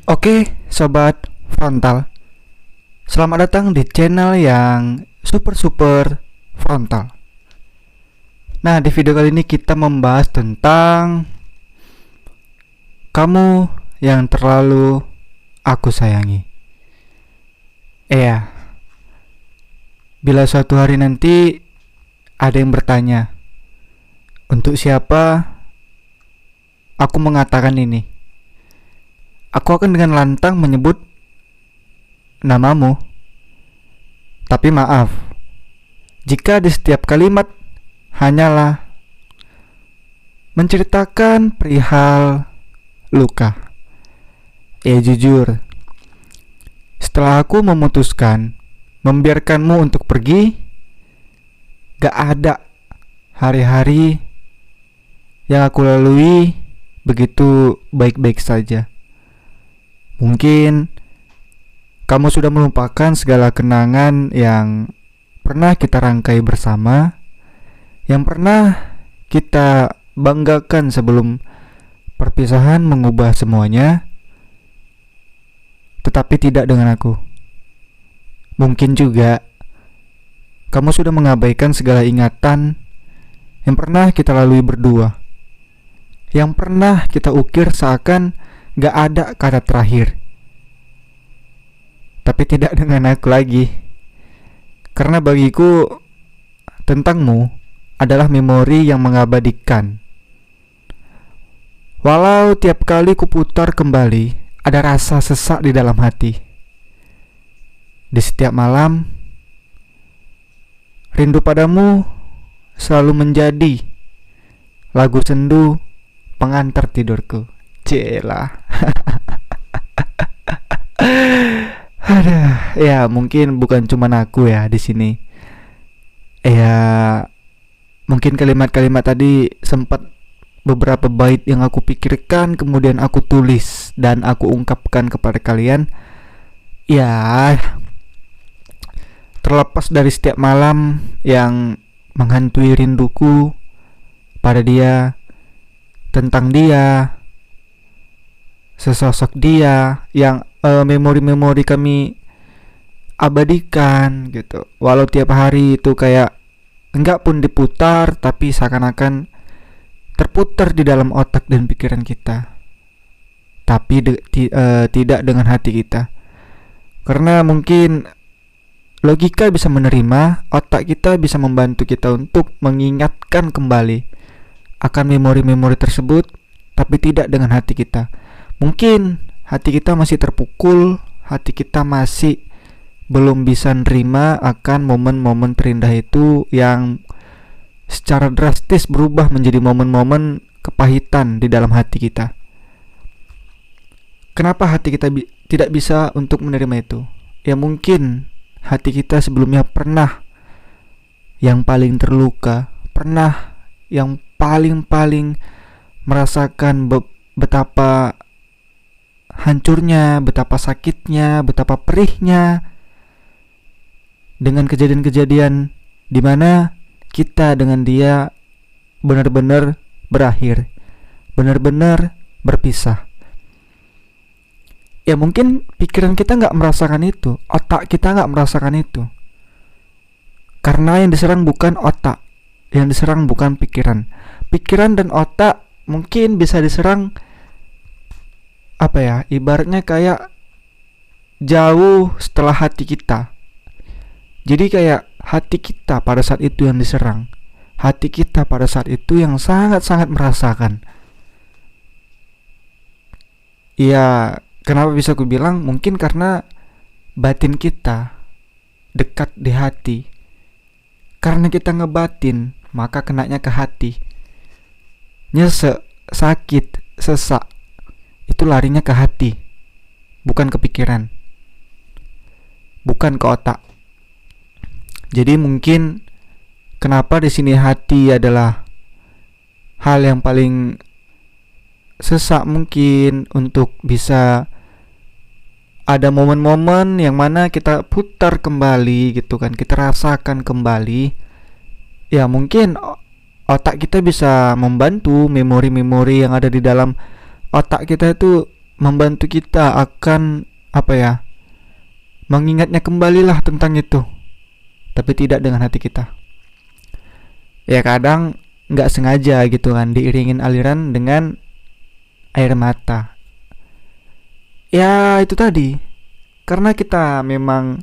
Oke, sobat frontal. Selamat datang di channel yang super frontal. Nah, di video kali ini kita membahas tentang kamu yang terlalu aku sayangi. Iya. Bila suatu hari nanti ada yang bertanya, untuk siapa aku mengatakan ini? Aku akan dengan lantang menyebut namamu. Tapi maaf, jika di setiap kalimat hanyalah menceritakan perihal luka. Ya jujur, setelah aku memutuskan membiarkanmu untuk pergi, gak ada hari-hari yang aku lalui begitu baik-baik saja. Mungkin kamu sudah melupakan segala kenangan yang pernah kita rangkai bersama, yang pernah kita banggakan sebelum perpisahan mengubah semuanya, tetapi tidak dengan aku. Mungkin juga kamu sudah mengabaikan segala ingatan yang pernah kita lalui berdua, yang pernah kita ukir seakan gak ada kata terakhir. Tapi tidak dengan aku lagi. Karena bagiku tentangmu adalah memori yang mengabadikan. Walau tiap kali kuputar kembali, ada rasa sesak di dalam hati. Di setiap malam, rindu padamu selalu menjadi lagu sendu pengantar tidurku. Celah. Ada, ya mungkin bukan cuma aku ya di sini. Ya, mungkin kalimat-kalimat tadi sempat beberapa bait yang aku pikirkan, kemudian aku tulis dan aku ungkapkan kepada kalian. Ya, terlepas dari setiap malam yang menghantui rinduku pada dia, tentang dia, sesosok dia yang memori-memori kami abadikan gitu. Walau tiap hari itu kayak enggak pun diputar, tapi seakan-akan terputar di dalam otak dan pikiran kita. Tapi tidak dengan hati kita. Karena mungkin logika bisa menerima, otak kita bisa membantu kita untuk mengingatkan kembali akan memori-memori tersebut, tapi tidak dengan hati kita. Mungkin hati kita masih terpukul, hati kita masih belum bisa nerima akan momen-momen terindah itu yang secara drastis berubah menjadi momen-momen kepahitan di dalam hati kita. Kenapa hati kita tidak bisa untuk menerima itu? Ya mungkin hati kita sebelumnya pernah yang paling terluka, pernah yang paling merasakan betapa hancurnya, betapa sakitnya, betapa perihnya dengan kejadian-kejadian di mana kita dengan dia benar-benar berakhir, benar-benar berpisah. Ya mungkin pikiran kita nggak merasakan itu, otak kita nggak merasakan itu, karena yang diserang bukan otak, yang diserang bukan pikiran. Pikiran dan otak mungkin bisa diserang ibaratnya kayak jauh setelah hati kita. Jadi kayak hati kita pada saat itu yang diserang, hati kita pada saat itu yang sangat-sangat merasakan. Ya, kenapa bisa aku bilang? Mungkin karena batin kita dekat di hati. Karena kita ngebatin, maka kenanya ke hati. Nyesek, sakit, sesak, itu larinya ke hati, bukan ke pikiran, bukan ke otak. Jadi mungkin kenapa di sini hati adalah hal yang paling sesak mungkin untuk bisa ada momen-momen yang mana kita putar kembali gitu kan, kita rasakan kembali. Ya mungkin otak kita bisa membantu memori-memori yang ada di dalam otak kita itu membantu kita akan apa ya, mengingatnya kembalilah tentang itu, tapi tidak dengan hati kita. Ya kadang nggak sengaja gitu kan, diiringin aliran dengan air mata. Ya itu tadi, karena kita memang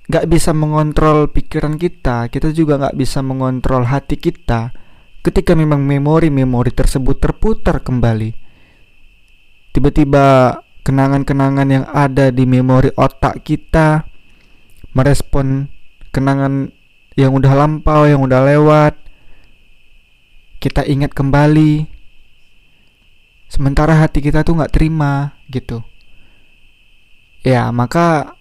nggak bisa mengontrol pikiran kita, kita juga nggak bisa mengontrol hati kita. Ketika memang memori-memori tersebut terputar kembali, tiba-tiba kenangan-kenangan yang ada di memori otak kita merespon kenangan yang udah lampau, yang udah lewat, kita ingat kembali, sementara hati kita tuh nggak terima gitu. Ya maka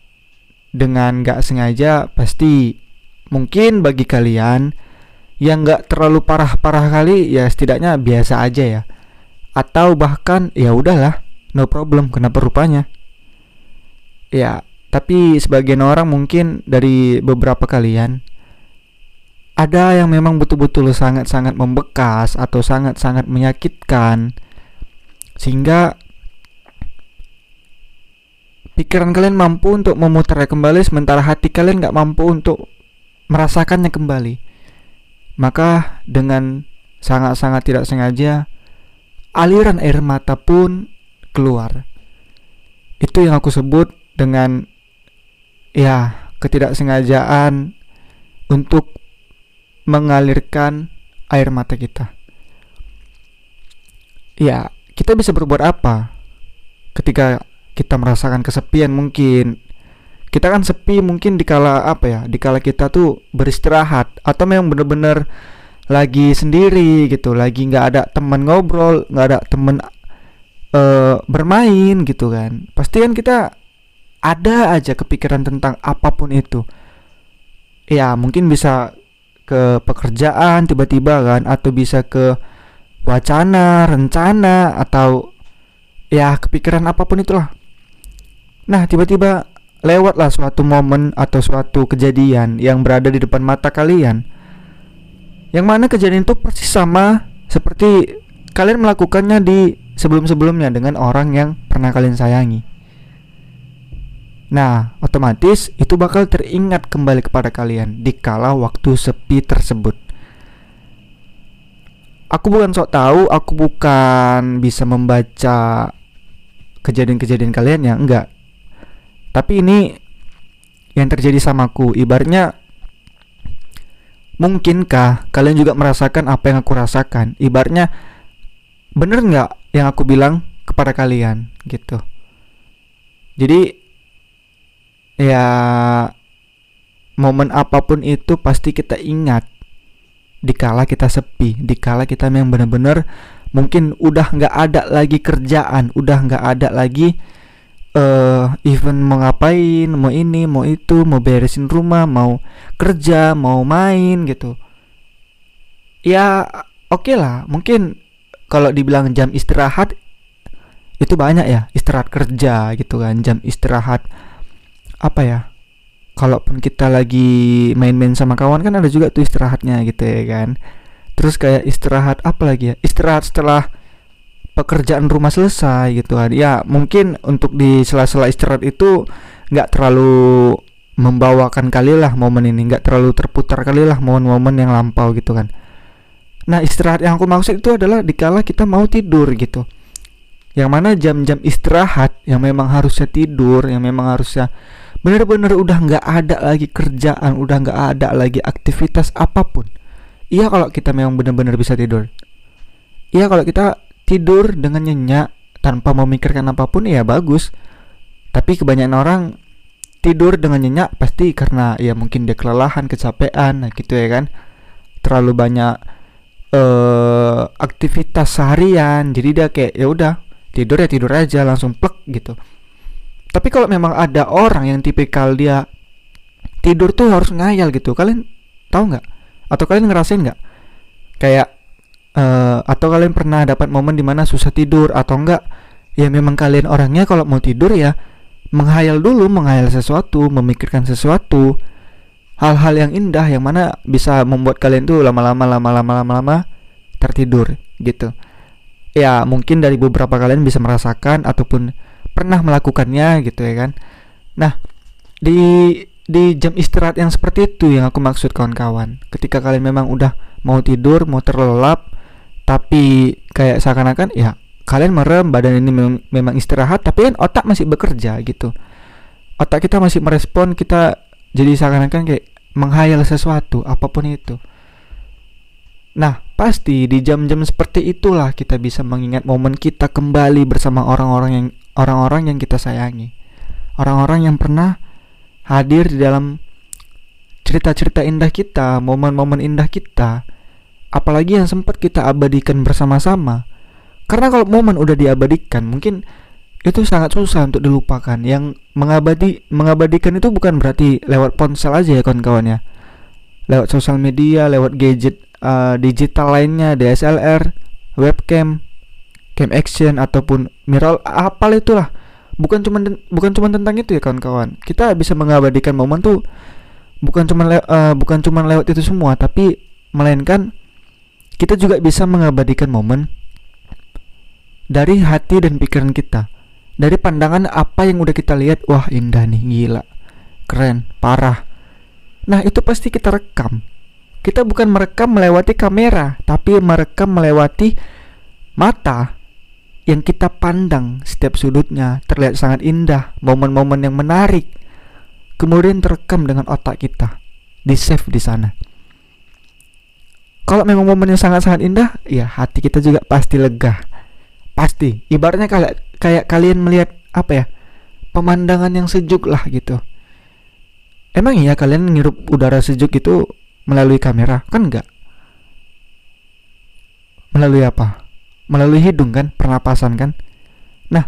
dengan nggak sengaja pasti mungkin bagi kalian yang nggak terlalu parah-parah kali ya setidaknya biasa aja ya, atau bahkan ya udahlah no problem kenapa rupanya. Ya tapi sebagian orang mungkin dari beberapa kalian ada yang memang betul-betul sangat-sangat membekas atau sangat-sangat menyakitkan, sehingga pikiran kalian mampu untuk memutarnya kembali, sementara hati kalian gak mampu untuk merasakannya kembali. Maka dengan sangat-sangat tidak sengaja, aliran air mata pun keluar. Itu yang aku sebut dengan ya ketidaksengajaan untuk mengalirkan air mata kita. Ya, kita bisa berbuat apa ketika kita merasakan kesepian? Mungkin kita kan sepi mungkin dikala apa ya, dikala kita tuh beristirahat atau memang bener-bener lagi sendiri gitu, lagi nggak ada teman ngobrol, nggak ada teman bermain gitu kan. Pasti kan kita ada aja kepikiran tentang apapun itu. Ya mungkin bisa ke pekerjaan tiba-tiba kan, atau bisa ke wacana, rencana, atau ya kepikiran apapun itulah. Nah tiba-tiba lewatlah suatu momen atau suatu kejadian yang berada di depan mata kalian, yang mana kejadian itu persis sama seperti kalian melakukannya di sebelum-sebelumnya dengan orang yang pernah kalian sayangi. Nah, otomatis itu bakal teringat kembali kepada kalian di kala waktu sepi tersebut. Aku bukan sok tahu, aku bukan bisa membaca kejadian-kejadian kalian ya, enggak. Tapi ini yang terjadi samaku. Ibaratnya, mungkinkah kalian juga merasakan apa yang aku rasakan? Ibaratnya, bener nggak yang aku bilang kepada kalian gitu. Jadi ya momen apapun itu pasti kita ingat dikala kita sepi, dikala kita memang benar-benar mungkin udah nggak ada lagi kerjaan, udah nggak ada lagi event mau ngapain, mau ini, mau itu, mau beresin rumah, mau kerja, mau main gitu. Ya oke lah, mungkin kalau dibilang jam istirahat itu banyak ya, istirahat kerja gitu kan, jam istirahat apa ya, kalaupun kita lagi main-main sama kawan kan ada juga tuh istirahatnya gitu ya kan. Terus kayak istirahat apa lagi ya, istirahat setelah pekerjaan rumah selesai gitu kan. Ya mungkin untuk di sela-sela istirahat itu nggak terlalu membawakan kali lah momen ini, nggak terlalu terputar kali lah momen-momen yang lampau gitu kan. Nah istirahat yang aku maksud itu adalah dikala kita mau tidur gitu, yang mana jam-jam istirahat yang memang harusnya tidur, yang memang harusnya bener-bener udah nggak ada lagi kerjaan, udah nggak ada lagi aktivitas apapun. Iya kalau kita memang bener-bener bisa tidur. Iya kalau kita tidur dengan nyenyak tanpa memikirkan apapun ya bagus. Tapi kebanyakan orang tidur dengan nyenyak pasti karena ya mungkin dia kelelahan, kecapean, nah gitu ya kan. Terlalu banyak aktivitas seharian, jadi dia kayak ya udah tidur ya tidur aja langsung plek gitu. Tapi kalau memang ada orang yang tipikal dia tidur tuh harus ngayal gitu, kalian tahu nggak? Atau kalian ngerasain nggak? Kayak atau kalian pernah dapat momen dimana susah tidur atau enggak? Ya memang kalian orangnya kalau mau tidur ya menghayal dulu, menghayal sesuatu, memikirkan sesuatu, hal-hal yang indah yang mana bisa membuat kalian tuh lama-lama tertidur gitu. Ya mungkin dari beberapa kalian bisa merasakan ataupun pernah melakukannya gitu ya kan. Nah, di jam istirahat yang seperti itu yang aku maksud kawan-kawan. Ketika kalian memang udah mau tidur, mau terlelap, tapi kayak seakan-akan ya kalian merem, badan ini memang istirahat, tapi kan otak masih bekerja gitu. Otak kita masih merespon, kita jadi seakan-akan kayak menghayal sesuatu, apapun itu. Nah, pasti di jam-jam seperti itulah kita bisa mengingat momen kita kembali bersama orang-orang yang kita sayangi. Orang-orang yang pernah hadir di dalam cerita-cerita indah kita, momen-momen indah kita. Apalagi yang sempat kita abadikan bersama-sama. Karena kalau momen udah diabadikan, mungkin itu sangat susah untuk dilupakan. Yang mengabadikan itu bukan berarti lewat ponsel aja ya kawan-kawan ya. Lewat sosial media, lewat gadget digital lainnya, DSLR, webcam, cam action ataupun mirror, apal itulah. Bukan cuma tentang itu ya kawan-kawan. Kita bisa mengabadikan momen tuh bukan cuma lewat itu semua, tapi melainkan kita juga bisa mengabadikan momen dari hati dan pikiran kita. Dari pandangan apa yang udah kita lihat, wah indah nih, gila, keren, parah. Nah, itu pasti kita rekam. Kita bukan merekam melewati kamera, tapi merekam melewati mata yang kita pandang. Setiap sudutnya terlihat sangat indah, momen-momen yang menarik. Kemudian terekam dengan otak kita, di save di sana. Kalau memang momennya sangat-sangat indah, ya hati kita juga pasti lega. Pasti. Ibaratnya kayak kalian melihat apa ya? Pemandangan yang sejuk lah gitu. Emang iya kalian ngirup udara sejuk itu melalui kamera? Kan enggak. Melalui apa? Melalui hidung kan, pernapasan kan. Nah,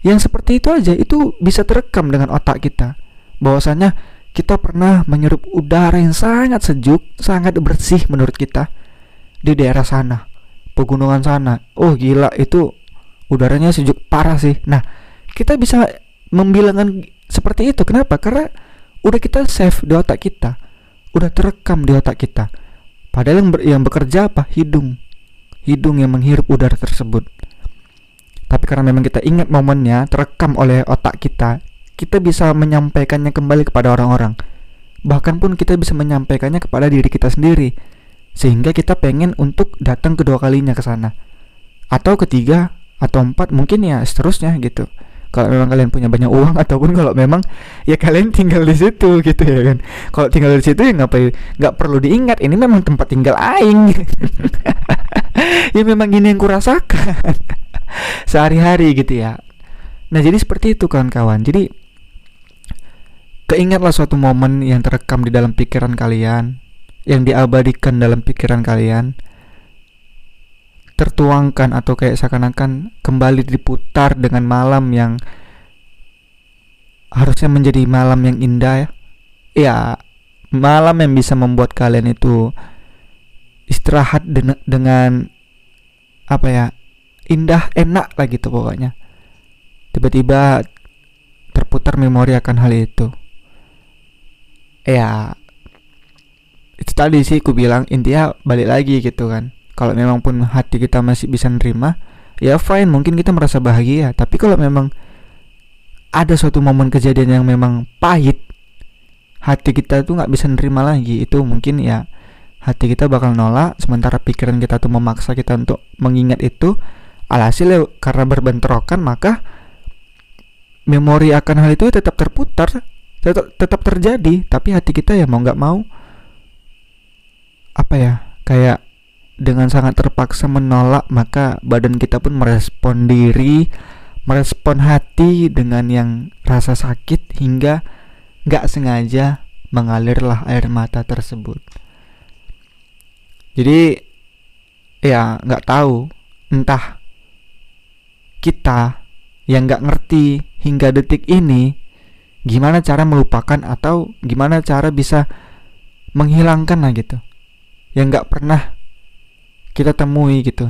yang seperti itu aja itu bisa terekam dengan otak kita. Bahwasanya kita pernah menghirup udara yang sangat sejuk, sangat bersih menurut kita di daerah sana, pegunungan sana. Oh gila, itu udaranya sejuk parah sih. Nah, kita bisa membilangkan seperti itu. Kenapa? Karena udah kita save di otak kita, udah terekam di otak kita. Padahal yang bekerja apa? Hidung yang menghirup udara tersebut. Tapi karena memang kita ingat momennya, terekam oleh otak kita, kita bisa menyampaikannya kembali kepada orang-orang. Bahkan pun kita bisa menyampaikannya kepada diri kita sendiri, sehingga kita pengen untuk datang kedua kalinya ke sana, atau ketiga, atau empat, mungkin ya seterusnya gitu. Kalau memang kalian punya banyak uang, ataupun kalau memang ya kalian tinggal di situ gitu ya kan. Kalau tinggal di situ ya nggak perlu diingat, ini memang tempat tinggal aing. Ya memang gini yang kurasakan sehari-hari gitu ya. Nah jadi seperti itu kawan-kawan. Jadi keingatlah suatu momen yang terekam di dalam pikiran kalian, yang diabadikan dalam pikiran kalian, tertuangkan atau kayak seakan-akan kembali diputar dengan malam yang harusnya menjadi malam yang indah ya. Ya, malam yang bisa membuat kalian itu istirahat dengan apa ya, indah, enak lah gitu pokoknya. Tiba-tiba terputar memori akan hal itu. Ya, itu tadi sih ku bilang, intinya balik lagi gitu kan. Kalau memang pun hati kita masih bisa nerima, ya fine, mungkin kita merasa bahagia. Tapi kalau memang ada suatu momen kejadian yang memang pahit, hati kita tuh gak bisa nerima lagi, itu mungkin ya hati kita bakal nolak. Sementara pikiran kita tuh memaksa kita untuk mengingat itu. Alhasil karena berbentrokan, maka memori akan hal itu tetap terputar, tetap terjadi. Tapi hati kita ya mau gak mau, apa ya, kayak dengan sangat terpaksa menolak. Maka badan kita pun merespon diri, merespon hati dengan yang rasa sakit, hingga gak sengaja mengalirlah air mata tersebut. Jadi ya gak tahu, entah kita yang gak ngerti hingga detik ini gimana cara melupakan atau gimana cara bisa menghilangkan lah gitu, yang gak pernah kita temui gitu.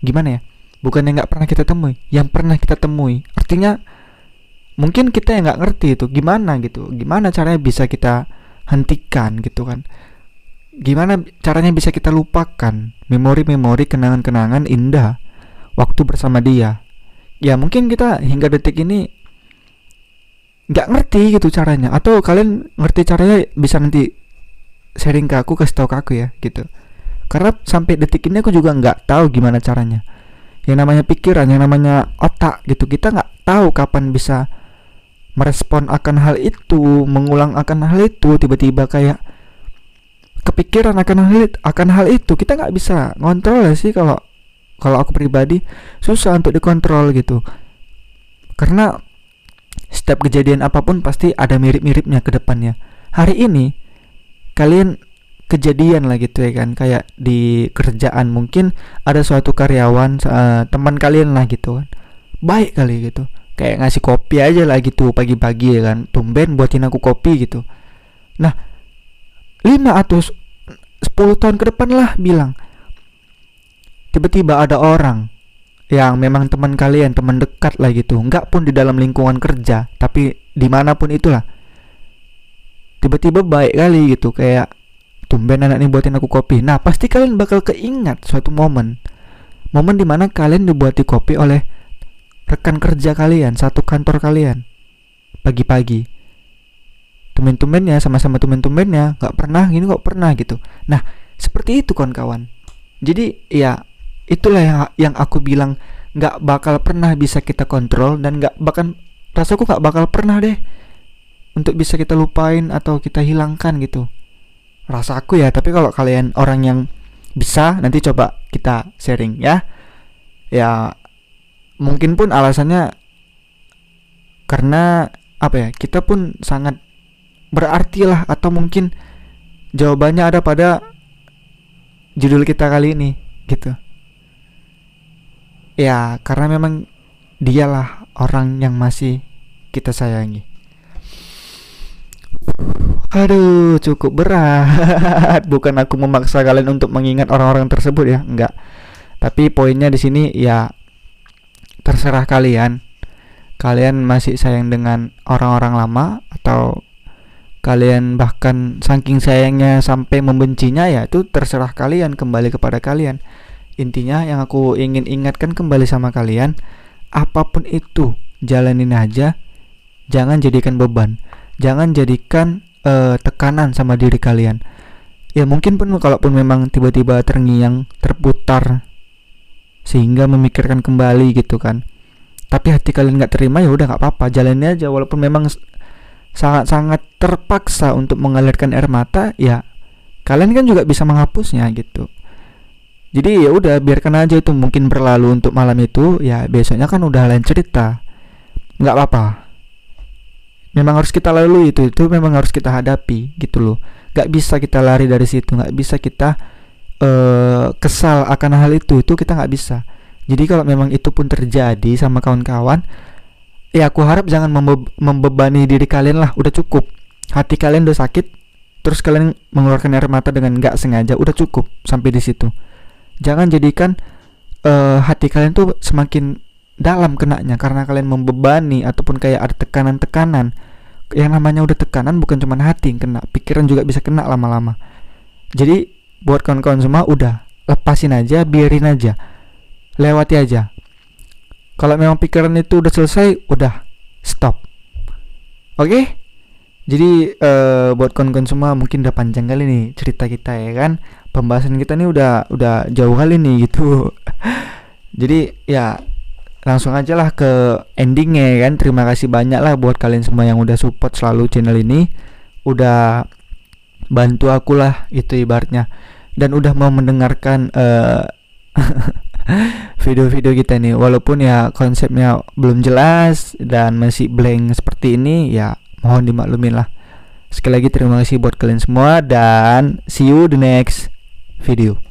Gimana ya, bukan yang gak pernah kita temui, yang pernah kita temui. Artinya mungkin kita yang gak ngerti itu gimana gitu, gimana caranya bisa kita hentikan gitu kan. Gimana caranya bisa kita lupakan memori-memori, kenangan-kenangan indah, waktu bersama dia. Ya mungkin kita hingga detik ini nggak ngerti gitu caranya, atau kalian ngerti caranya bisa nanti sharing ke aku, kasih tahu ke aku ya gitu. Karena sampai detik ini aku juga nggak tahu gimana caranya. Yang namanya pikiran, yang namanya otak gitu, kita nggak tahu kapan bisa merespon akan hal itu, mengulang akan hal itu. Tiba-tiba kayak kepikiran akan hal itu, kita nggak bisa ngontrol ya sih. Kalau aku pribadi susah untuk dikontrol gitu, karena setiap kejadian apapun pasti ada mirip-miripnya ke depannya. Hari ini kalian kejadian lah gitu ya kan, kayak di kerjaan mungkin ada suatu karyawan, teman kalian lah gitu kan, baik kali gitu, kayak ngasih kopi aja lah gitu pagi-pagi ya kan, tumben buatin aku kopi gitu. Nah 5 atau 10 tahun ke depan lah bilang, tiba-tiba ada orang yang memang teman kalian, teman dekat lah gitu, nggak pun di dalam lingkungan kerja, tapi dimanapun itulah, tiba-tiba baik kali gitu, kayak tumben anak ini buatin aku kopi. Nah pasti kalian bakal keingat suatu momen dimana kalian dibuati kopi oleh rekan kerja kalian, satu kantor kalian, pagi-pagi, tumen-tumennya, sama-sama tumen-tumennya, nggak pernah gini, kok pernah gitu. Nah seperti itu kawan-kawan. Jadi ya itulah yang aku bilang, nggak bakal pernah bisa kita kontrol, dan rasaku nggak bakal pernah deh untuk bisa kita lupain atau kita hilangkan gitu, rasa aku ya. Tapi kalau kalian orang yang bisa, nanti coba kita sharing ya. Ya mungkin pun alasannya karena apa ya, kita pun sangat berarti lah, atau mungkin jawabannya ada pada judul kita kali ini gitu. Ya karena memang dialah orang yang masih kita sayangi. Aduh, cukup berat. Bukan aku memaksa kalian untuk mengingat orang-orang tersebut ya, enggak. Tapi poinnya di sini ya terserah kalian. Kalian masih sayang dengan orang-orang lama, atau kalian bahkan saking sayangnya sampai membencinya, ya itu terserah kalian, kembali kepada kalian. Intinya yang aku ingin ingatkan kembali sama kalian, apapun itu jalanin aja, jangan jadikan beban, jangan jadikan tekanan sama diri kalian. Ya mungkin pun kalaupun memang tiba-tiba terngiang, terputar sehingga memikirkan kembali gitu kan, tapi hati kalian nggak terima, ya udah nggak apa-apa, jalanin aja. Walaupun memang sangat-sangat terpaksa untuk mengalirkan air mata, ya kalian kan juga bisa menghapusnya gitu. Jadi ya udah, biarkan aja itu mungkin berlalu untuk malam itu, ya besoknya kan udah lain cerita, nggak apa-apa. Memang harus kita lalui itu memang harus kita hadapi gitu loh. Nggak bisa kita lari dari situ, nggak bisa kita kesal akan hal itu kita nggak bisa. Jadi kalau memang itu pun terjadi sama kawan-kawan, ya aku harap jangan membebani diri kalian lah. Udah cukup, hati kalian udah sakit, terus kalian mengeluarkan air mata dengan nggak sengaja, udah cukup sampai di situ. Jangan jadikan hati kalian tuh semakin dalam kenanya karena kalian membebani, ataupun kayak ada tekanan-tekanan. Yang namanya udah tekanan, bukan cuma hati yang kena, pikiran juga bisa kena lama-lama. Jadi buat kawan-kawan semua, udah lepasin aja, biarin aja, lewati aja. Kalau memang pikiran itu udah selesai, udah stop. Oke? Jadi buat kawan-kawan semua, mungkin udah panjang kali nih cerita kita ya kan. Pembahasan kita nih udah jauh kali nih gitu. Jadi ya langsung aja lah ke endingnya kan. Terima kasih banyak lah buat kalian semua yang udah support selalu channel ini, udah bantu aku lah itu ibaratnya, dan udah mau mendengarkan video-video kita nih. Walaupun ya konsepnya belum jelas dan masih blank seperti ini, ya mohon dimaklumin lah. Sekali lagi terima kasih buat kalian semua, dan see you the next video.